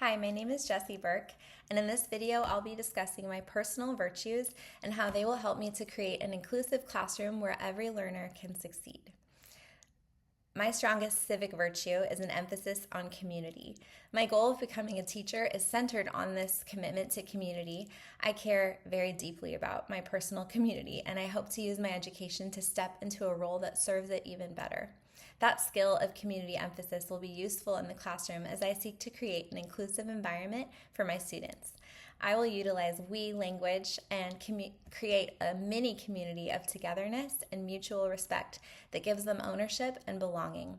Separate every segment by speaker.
Speaker 1: Hi, my name is Jessie Burke, and in this video I'll be discussing my personal virtues and how they will help me to create an inclusive classroom where every learner can succeed. My strongest civic virtue is an emphasis on community. My goal of becoming a teacher is centered on this commitment to community. I care very deeply about my personal community, and I hope to use my education to step into a role that serves it even better. That skill of community emphasis will be useful in the classroom as I seek to create an inclusive environment for my students. I will utilize we language and create a mini community of togetherness and mutual respect that gives them ownership and belonging.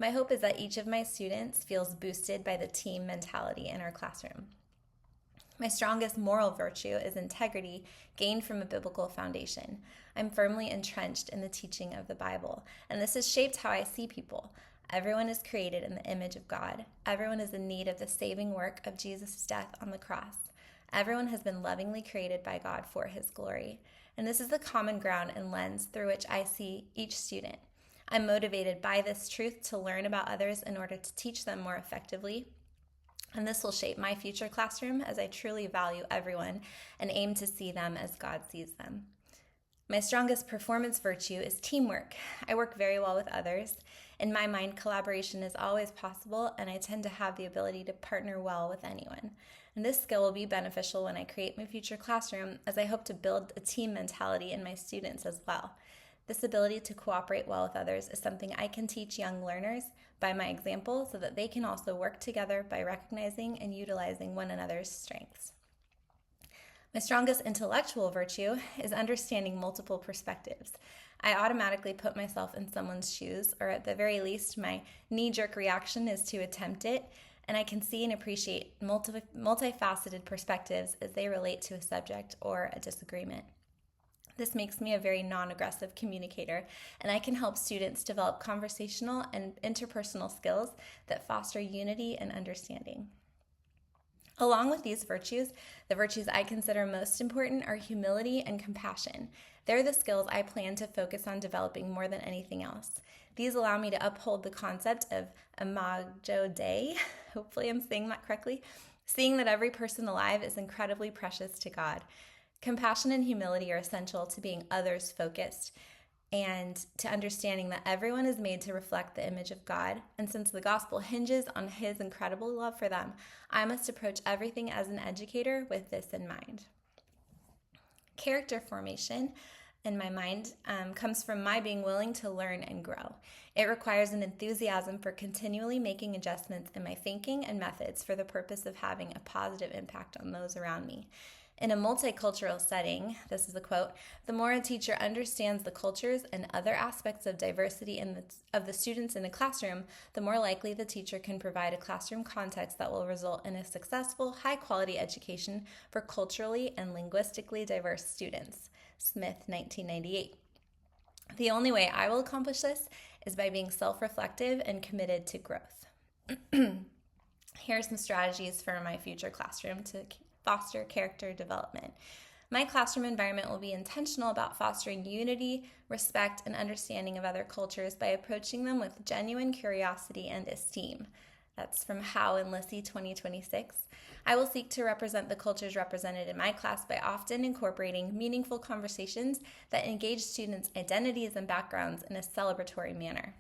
Speaker 1: My hope is that each of my students feels boosted by the team mentality in our classroom. My strongest moral virtue is integrity gained from a biblical foundation. I'm firmly entrenched in the teaching of the Bible, and this has shaped how I see people. Everyone is created in the image of God. Everyone is in need of the saving work of Jesus' death on the cross. Everyone has been lovingly created by God for His glory, and this is the common ground and lens through which I see each student. I'm motivated by this truth to learn about others in order to teach them more effectively, and this will shape my future classroom as I truly value everyone and aim to see them as God sees them. My strongest performance virtue is teamwork. I work very well with others. In my mind, collaboration is always possible, and I tend to have the ability to partner well with anyone. And this skill will be beneficial when I create my future classroom, as I hope to build a team mentality in my students as well. This ability to cooperate well with others is something I can teach young learners by my example so that they can also work together by recognizing and utilizing one another's strengths. My strongest intellectual virtue is understanding multiple perspectives. I automatically put myself in someone's shoes, or at the very least, my knee-jerk reaction is to attempt it, and I can see and appreciate multifaceted perspectives as they relate to a subject or a disagreement. This makes me a very non-aggressive communicator, and I can help students develop conversational and interpersonal skills that foster unity and understanding. Along with these virtues, the virtues I consider most important are humility and compassion. They're the skills I plan to focus on developing more than anything else. These allow me to uphold the concept of Imago Dei, hopefully I'm saying that correctly, seeing that every person alive is incredibly precious to God. Compassion and humility are essential to being others-focused and to understanding that everyone is made to reflect the image of God. And since the gospel hinges on His incredible love for them, I must approach everything as an educator with this in mind. Character formation, in my mind, comes from my being willing to learn and grow. It requires an enthusiasm for continually making adjustments in my thinking and methods for the purpose of having a positive impact on those around me. In a multicultural setting, this is a quote, the more a teacher understands the cultures and other aspects of diversity of the students in the classroom, the more likely the teacher can provide a classroom context that will result in a successful, high-quality education for culturally and linguistically diverse students. Smith, 1998. The only way I will accomplish this is by being self-reflective and committed to growth. Here are some strategies for my future classroom to foster character development. My classroom environment will be intentional about fostering unity, respect, and understanding of other cultures by approaching them with genuine curiosity and esteem. That's from Howe and Lissy 2026. I will seek to represent the cultures represented in my class by often incorporating meaningful conversations that engage students' identities and backgrounds in a celebratory manner.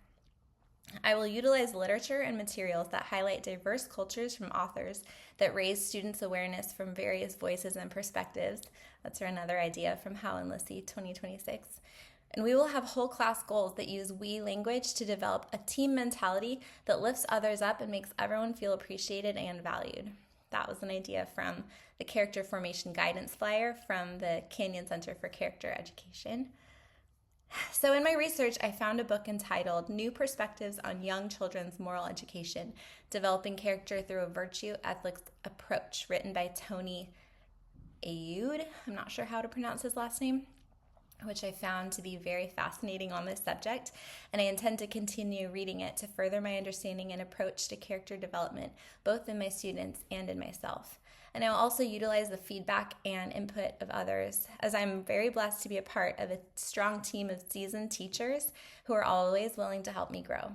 Speaker 1: I will utilize literature and materials that highlight diverse cultures from authors that raise students' awareness from various voices and perspectives. That's another idea from Howe and Lissy 2026. And we will have whole class goals that use we language to develop a team mentality that lifts others up and makes everyone feel appreciated and valued. That was an idea from the Character Formation Guidance Flyer from the Canyon Center for Character Education. So in my research, I found a book entitled New Perspectives on Young Children's Moral Education, Developing Character Through a Virtue Ethics Approach, written by Tony Ayud. I'm not sure how to pronounce his last name, which I found to be very fascinating on this subject, and I intend to continue reading it to further my understanding and approach to character development, both in my students and in myself. And I will also utilize the feedback and input of others, as I'm very blessed to be a part of a strong team of seasoned teachers who are always willing to help me grow.